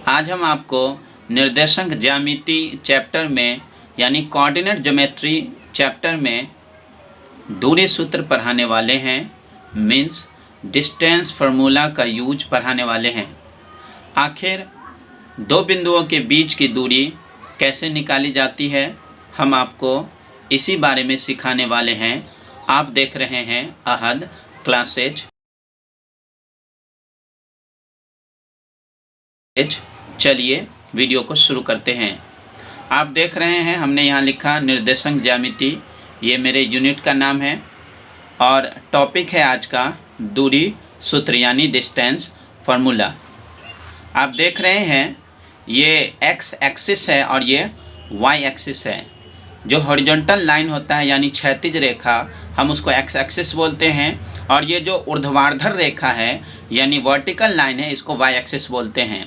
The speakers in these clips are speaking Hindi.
आज हम आपको निर्देशांक ज्यामिति चैप्टर में यानी कोऑर्डिनेट ज्योमेट्री चैप्टर में दूरी सूत्र पढ़ाने वाले हैं। मीन्स डिस्टेंस फार्मूला का यूज पढ़ाने वाले हैं। आखिर दो बिंदुओं के बीच की दूरी कैसे निकाली जाती है, हम आपको इसी बारे में सिखाने वाले हैं। आप देख रहे हैं अहद क्लासेज। चलिए वीडियो को शुरू करते हैं। आप देख रहे हैं हमने यहाँ लिखा निर्देशांक ज्यामिति, ये मेरे यूनिट का नाम है और टॉपिक है आज का दूरी सूत्र यानी डिस्टेंस फार्मूला। आप देख रहे हैं ये एक्स एक्सिस है और ये वाई एक्सिस है। जो हॉरिजॉन्टल लाइन होता है यानी क्षैतिज रेखा, हम उसको एक्स एक्सिस बोलते हैं, और ये जो ऊर्ध्वाधर रेखा है यानी वर्टिकल लाइन है, इसको वाई एक्सिस बोलते हैं।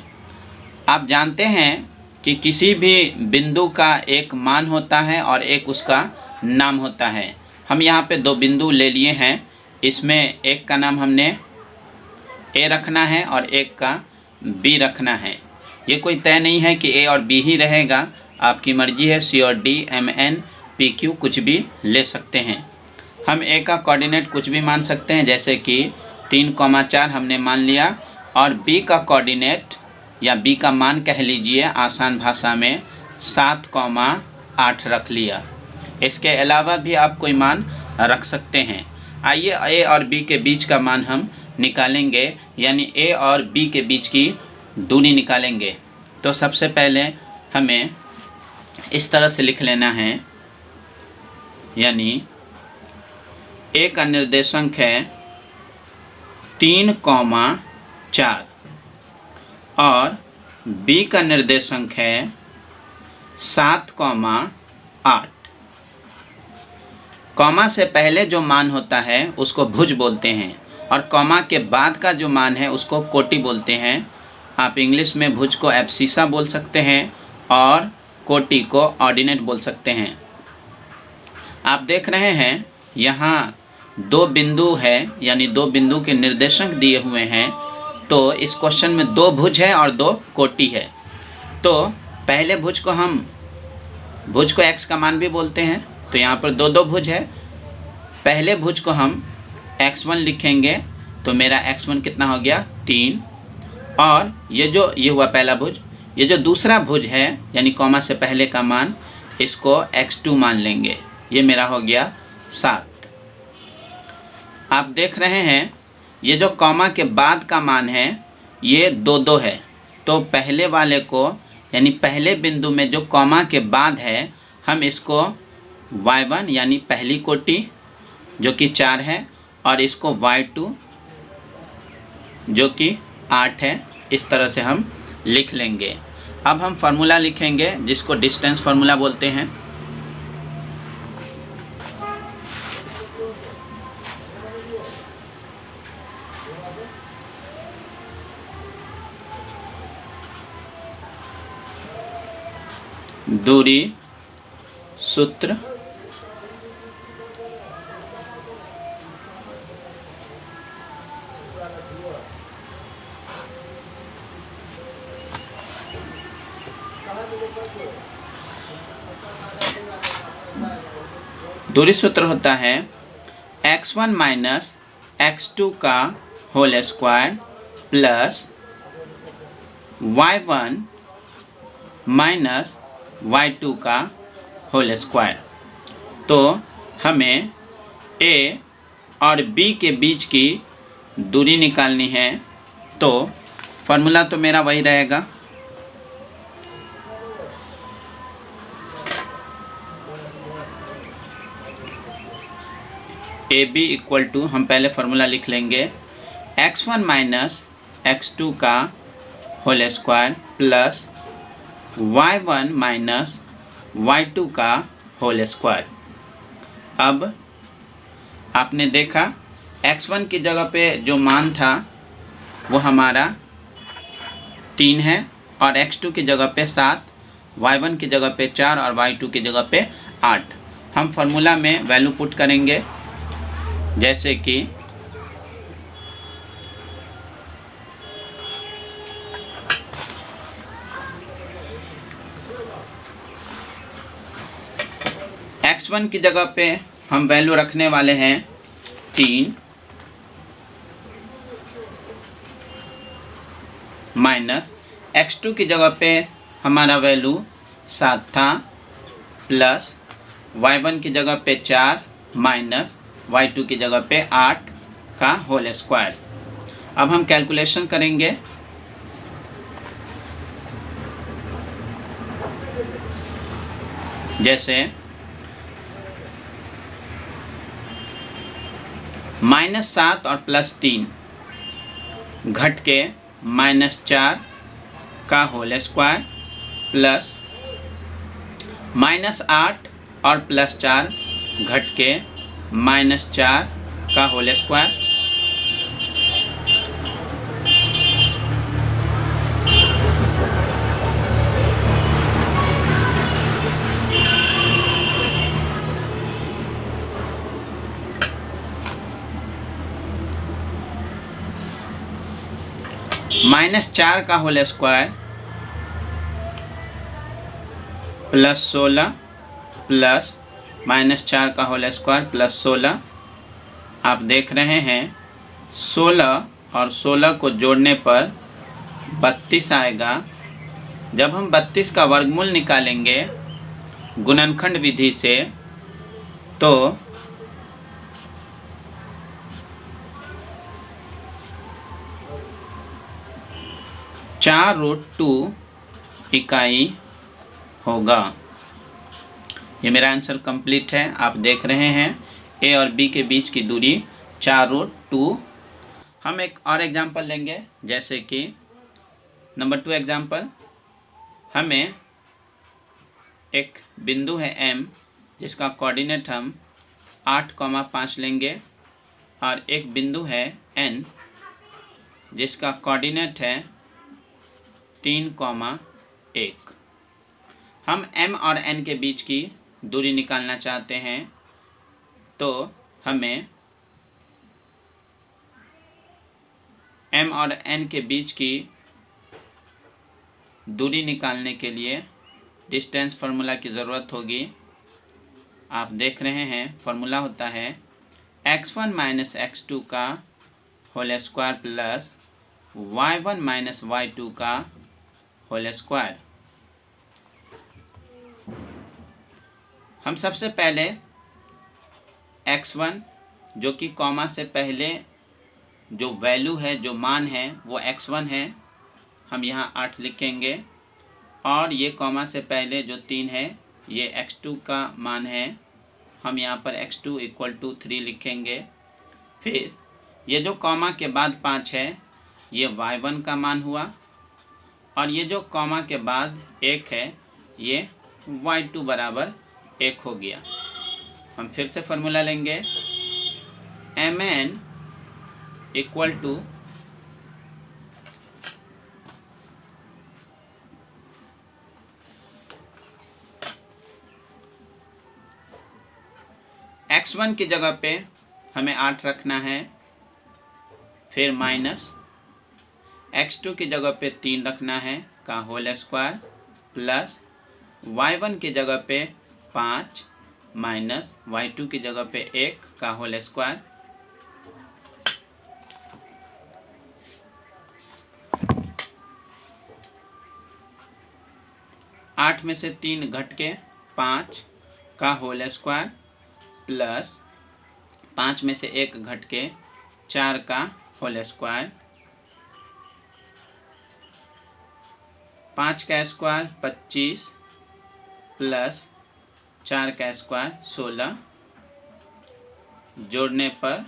आप जानते हैं कि किसी भी बिंदु का एक मान होता है और एक उसका नाम होता है। हम यहाँ पे दो बिंदु ले लिए हैं, इसमें एक का नाम हमने ए रखना है और एक का बी रखना है। ये कोई तय नहीं है कि ए और बी ही रहेगा, आपकी मर्जी है। सी और D, M N, P Q कुछ भी ले सकते हैं। हम ए का कोऑर्डिनेट कुछ भी मान सकते हैं, जैसे कि 3,4 हमने मान लिया, और बी का कोऑर्डिनेट या बी का मान कह लीजिए आसान भाषा में 7,8 रख लिया। इसके अलावा भी आप कोई मान रख सकते हैं। आइए ए और बी के बीच का मान हम निकालेंगे, यानी ए और बी के बीच की दूरी निकालेंगे। तो सबसे पहले हमें इस तरह से लिख लेना है, यानी ए का निर्देशांक है 3,4 और बी का निर्देशांक है 7,8। कॉमा से पहले जो मान होता है उसको भुज बोलते हैं, और कॉमा के बाद का जो मान है उसको कोटि बोलते हैं। आप इंग्लिश में भुज को एब्सिसा बोल सकते हैं और कोटि को ऑर्डिनेट बोल सकते हैं। आप देख रहे हैं यहाँ दो बिंदु है, यानी दो बिंदु के निर्देशांक दिए हुए हैं। तो इस क्वेश्चन में दो भुज है और दो कोटि है। तो पहले भुज को x का मान भी बोलते हैं, तो यहाँ पर दो दो भुज है। पहले भुज को हम x1 लिखेंगे, तो मेरा x1 कितना हो गया 3, और ये हुआ पहला भुज। ये जो दूसरा भुज है यानी कॉमा से पहले का मान, इसको x2 मान लेंगे, ये मेरा हो गया 7। आप देख रहे हैं ये जो कॉमा के बाद का मान है ये 2 है। तो पहले वाले को यानी पहले बिंदु में जो कॉमा के बाद है, हम इसको y1 यानी पहली कोटि जो कि 4 है, और इसको y2 जो कि 8 है, इस तरह से हम लिख लेंगे। अब हम फार्मूला लिखेंगे जिसको डिस्टेंस फार्मूला बोलते हैं। दूरी सूत्र दूरी सूत्र होता है x1 माइनस x2 का whole square plus y1 minus y2 का होल स्क्वायर। तो हमें a और b के बीच की दूरी निकालनी है। तो फार्मूला तो मेरा वही रहेगा, AB इक्वल टू, हम पहले फार्मूला लिख लेंगे, x1 माइनस x2 का whole square plus y1 minus y2 का होल स्क्वायर। अब आपने देखा x1 की जगह पे जो मान था वो हमारा 3 है, और x2 की जगह पे 7, y1 की जगह पे 4 और y2 की जगह पे 8। हम फार्मूला में वैल्यू पुट करेंगे, जैसे कि x1 की जगह पे हम वैल्यू रखने वाले हैं 3 माइनस x2 की जगह पे हमारा वैल्यू 7 था प्लस y1 की जगह पे 4 माइनस y2 की जगह पे 8 का होल स्क्वायर। अब हम कैलकुलेशन करेंगे। जैसे -7 और +3 घट के -4 का होल स्क्वायर प्लस -8 और +4 घट के -4 का होल स्क्वायर -4 का होल स्क्वायर +16 प्लस -4 का होल स्क्वायर +16। आप देख रहे हैं 16 और 16 को जोड़ने पर 32 आएगा। जब हम 32 का वर्गमूल निकालेंगे गुणनखंड विधि से तो 4√2 इकाई होगा। ये मेरा आंसर कंप्लीट है। आप देख रहे हैं ए और बी के बीच की दूरी 4√2। हम एक और एग्जांपल लेंगे, जैसे कि नंबर 2 एग्जांपल। हमें एक बिंदु है M जिसका कोऑर्डिनेट हम 8,5 लेंगे और एक बिंदु है N जिसका कोऑर्डिनेट है 3,1। हम M और N के बीच की दूरी निकालना चाहते हैं, तो हमें M और N के बीच की दूरी निकालने के लिए डिस्टेंस फार्मूला की ज़रूरत होगी। आप देख रहे हैं फार्मूला होता है x1 माइनस x2 का whole square plus y1 minus y2 का होल स्क्वायर। हम सबसे पहले x1 जो कि कॉमा से पहले जो वैल्यू है, जो मान है वो x1 है, हम यहाँ 8 लिखेंगे। और ये कॉमा से पहले जो 3 है ये x2 का मान है, हम यहाँ पर x2 = 3 लिखेंगे। फिर ये जो कॉमा के बाद 5 है ये y1 का मान हुआ और ये जो कॉमा के बाद 1 है ये y2 बराबर 1 हो गया। हम फिर से फार्मूला लेंगे mn = x1 की जगह पे हमें 8 रखना है, फिर माइनस x2 की जगह पे 3 रखना है का होल स्क्वायर प्लस y1 की जगह पे 5 माइनस y2 की जगह पे 1 का होल स्क्वायर। आठ में से 3 घट के 5 का होल स्क्वायर प्लस 5 में से 1 घट के 4 का होल स्क्वायर। 5 का स्क्वायर 25 प्लस 4 का स्क्वायर 16, जोड़ने पर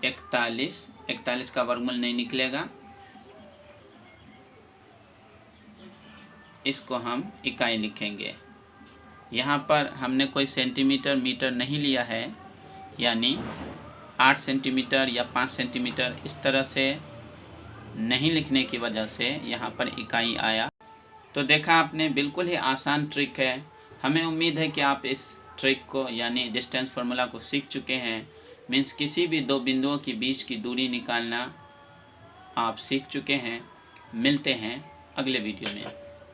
41 का वर्गमूल नहीं निकलेगा। इसको हम इकाई लिखेंगे। यहाँ पर हमने कोई सेंटीमीटर मीटर नहीं लिया है, यानी 8 सेंटीमीटर या 5 सेंटीमीटर इस तरह से नहीं लिखने की वजह से यहाँ पर इकाई आया। तो देखा आपने, बिल्कुल ही आसान ट्रिक है। हमें उम्मीद है कि आप इस ट्रिक को यानी डिस्टेंस फार्मूला को सीख चुके हैं। मीन्स किसी भी दो बिंदुओं के बीच की दूरी निकालना आप सीख चुके हैं। मिलते हैं अगले वीडियो में।